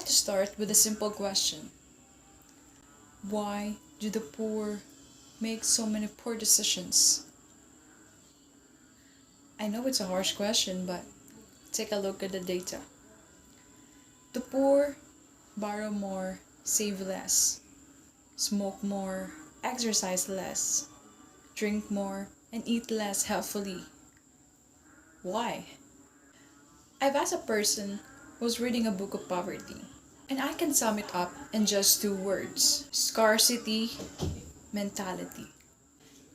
like to start with a simple question. Why do the poor make so many poor decisions? I know it's a harsh question, but take a look at the data. The poor borrow more, save less, smoke more, exercise less, drink more, and eat less healthfully. Why? I've asked a person who's reading a book of poverty, and I can sum it up in just two words: scarcity mentality.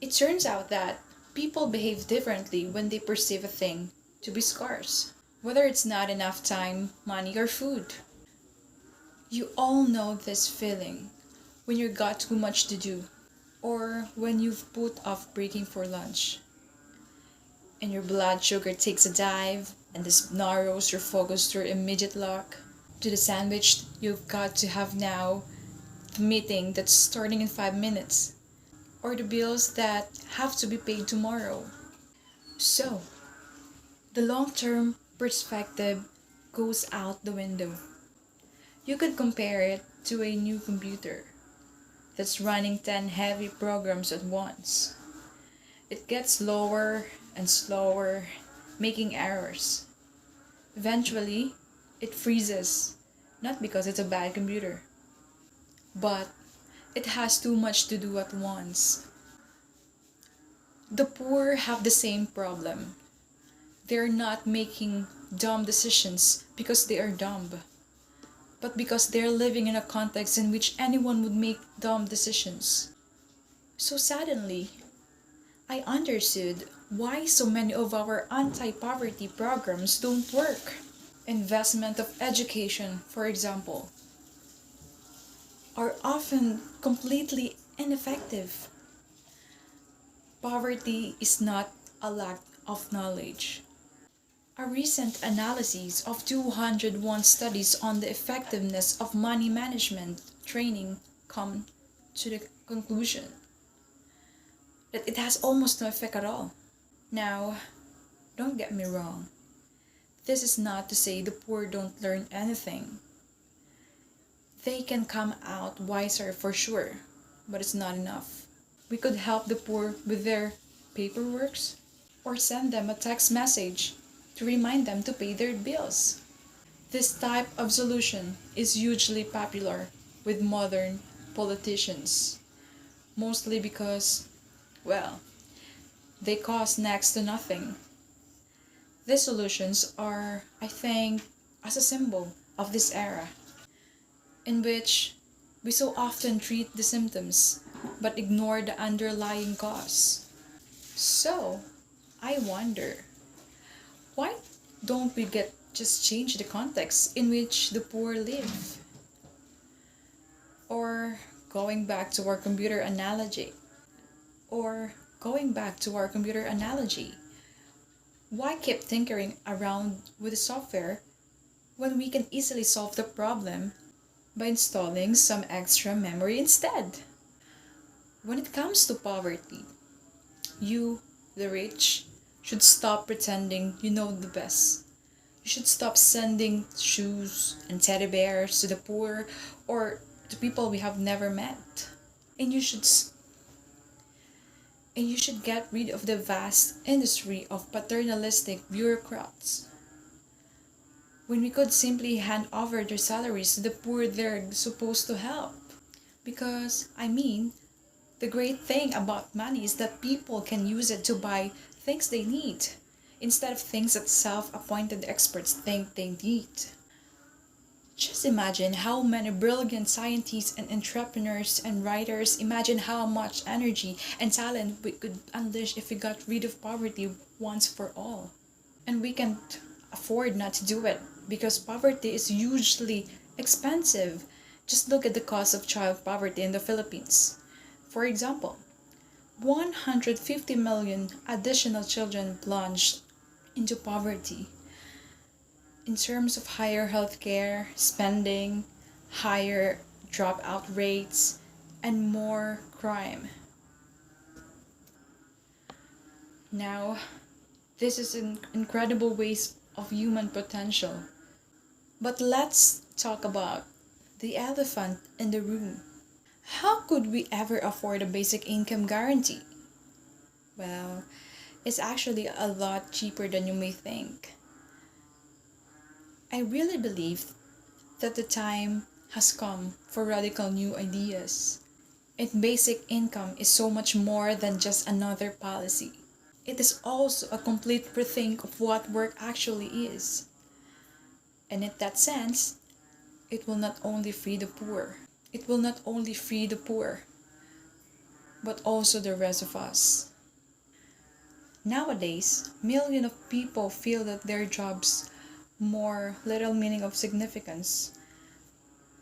It turns out that people behave differently when they perceive a thing to be scarce, whether it's not enough time, money, or food. You all know this feeling when you've got too much to do, or when you've put off breaking for lunch, and your blood sugar takes a dive, and this narrows your focus to your immediate lock, to the sandwich you've got to have now, the meeting that's starting in 5 minutes, or the bills that have to be paid tomorrow. So, the long-term perspective goes out the window. You could compare it to a new computer that's running 10 heavy programs at once. It gets slower and slower, making errors. Eventually, it freezes, not because it's a bad computer, but it has too much to do at once. The poor have the same problem. They're not making dumb decisions because they are dumb, but because they're living in a context in which anyone would make dumb decisions. So suddenly, I understood why so many of our anti-poverty programs don't work. Investment of education, for example, are often completely ineffective. Poverty is not a lack of knowledge. A recent analysis of 201 studies on the effectiveness of money management training come to the conclusion that it has almost no effect at all. Now, don't get me wrong. This is not to say the poor don't learn anything. They can come out wiser for sure, but it's not enough. We could help the poor with their paperworks or send them a text message to remind them to pay their bills. This type of solution is hugely popular with modern politicians, mostly because, well, they cost next to nothing. These solutions are, I think, as a symbol of this era, in which we so often treat the symptoms but ignore the underlying cause. So, I wonder, why don't we just change the context in which the poor live? Or going back to our computer analogy. Or going back to our computer analogy. Why keep tinkering around with the software when we can easily solve the problem by installing some extra memory instead? When it comes to poverty, you, the rich, should stop pretending you know the best. You should stop sending shoes and teddy bears to the poor or to people we have never met. And you should get rid of the vast industry of paternalistic bureaucrats. When we could simply hand over their salaries to the poor they're supposed to help. Because, the great thing about money is that people can use it to buy things they need, instead of things that self-appointed experts think they need. Just imagine how many brilliant scientists and entrepreneurs and writers imagine how much energy and talent we could unleash if we got rid of poverty once for all. And we can't afford not to do it because poverty is hugely expensive. Just look at the cost of child poverty in the Philippines. For example, 150 million additional children plunged into poverty. In terms of higher healthcare spending, higher dropout rates, and more crime. Now, this is an incredible waste of human potential. But let's talk about the elephant in the room. How could we ever afford a basic income guarantee? Well, it's actually a lot cheaper than you may think. I really believe that the time has come for radical new ideas. And basic income is so much more than just another policy. It is also a complete rethink of what work actually is. And in that sense, it will not only free the poor. It will not only free the poor, but also the rest of us. Nowadays, millions of people feel that their jobs more little meaning of significance.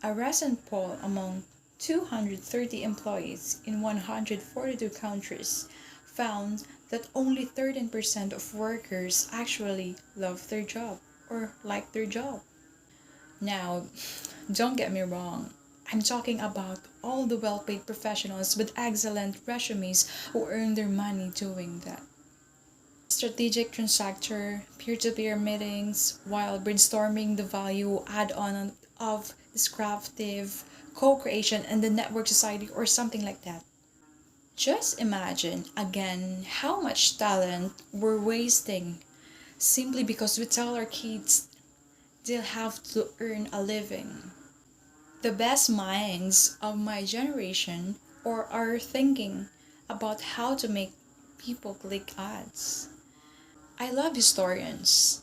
A recent poll among 230 employees in 142 countries found that only 13% of workers actually love their job or like their job. Now, don't get me wrong. I'm talking about all the well paid professionals with excellent resumes who earn their money doing that. Strategic transactor, peer to peer meetings, while brainstorming the value add on of descriptive co creation and the network society or something like that. Just imagine again how much talent we're wasting simply because we tell our kids they'll have to earn a living. The best minds of my generation or are thinking about how to make people click ads. I love historians,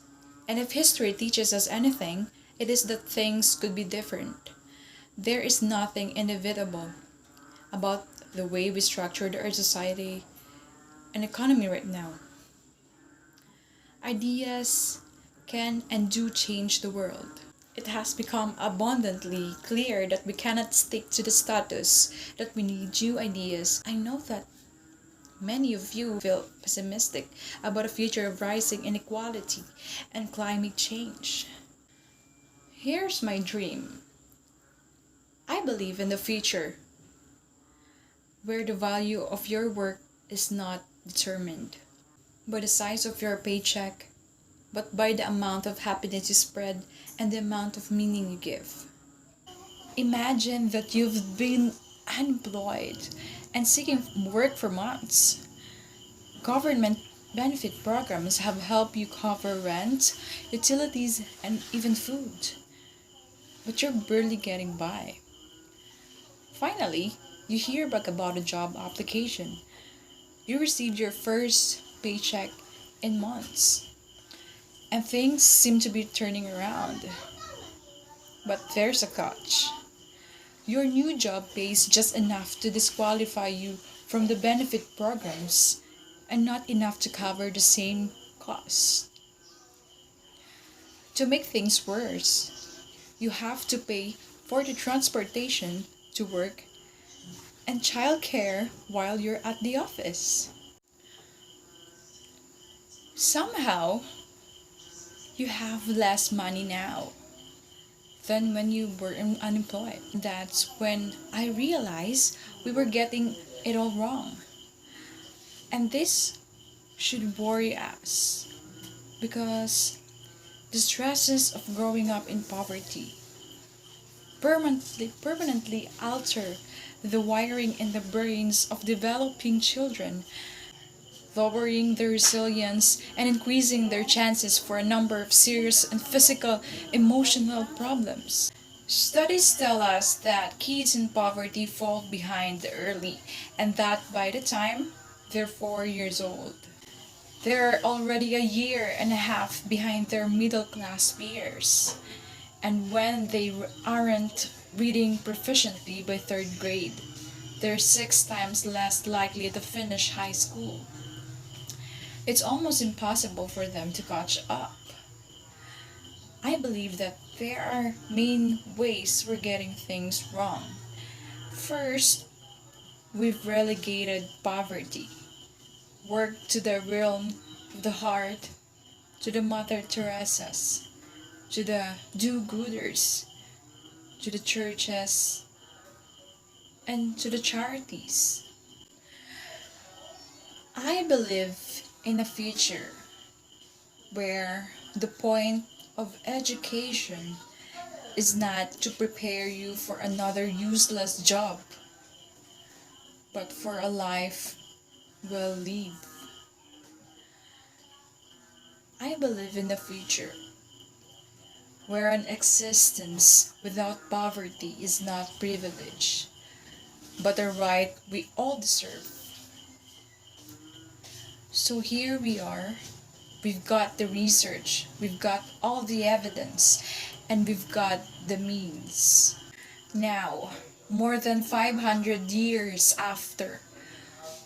and if history teaches us anything, it is that things could be different. There is nothing inevitable about the way we structured our society and economy right now. Ideas can and do change the world. It has become abundantly clear that we cannot stick to the status, that we need new ideas. I know that many of you feel pessimistic about a future of rising inequality and climate change. Here's my dream. I believe in the future where the value of your work is not determined by the size of your paycheck, but by the amount of happiness you spread and the amount of meaning you give. Imagine that you've been unemployed and seeking work for months. Government benefit programs have helped you cover rent, utilities, and even food, but you're barely getting by. Finally, you hear back about a job application. You received your first paycheck in months, and things seem to be turning around. But there's a catch. Your new job pays just enough to disqualify you from the benefit programs and not enough to cover the same costs. To make things worse, you have to pay for the transportation to work and childcare while you're at the office. Somehow, you have less money now than when you were unemployed. That's when I realized we were getting it all wrong. And this should worry us because the stresses of growing up in poverty permanently alter the wiring in the brains of developing children, lowering their resilience and increasing their chances for a number of serious and physical emotional problems. Studies tell us that kids in poverty fall behind early, and that by the time they're 4 years old, they're already a year and a half behind their middle class peers. And when they aren't reading proficiently by third grade, they're 6 times less likely to finish high school. It's almost impossible for them to catch up. I believe that there are main ways we're getting things wrong. First, we've relegated poverty, work to the realm of the heart, to the Mother Teresas, to the do-gooders, to the churches, and to the charities. I believe in a future where the point of education is not to prepare you for another useless job, but for a life well lived. I believe in the future where an existence without poverty is not privilege, but a right we all deserve. So here we are. We've got the research, we've got all the evidence, and we've got the means. Now, more than 500 years after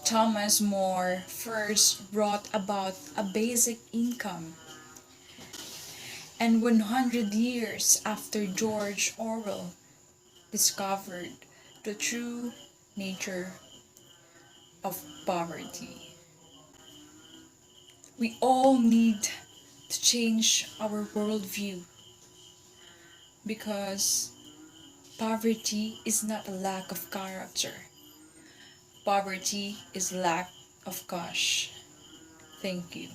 Thomas More first brought about a basic income, and 100 years after George Orwell discovered the true nature of poverty, we all need to change our worldview, because poverty is not a lack of character. Poverty is lack of cash. Thank you.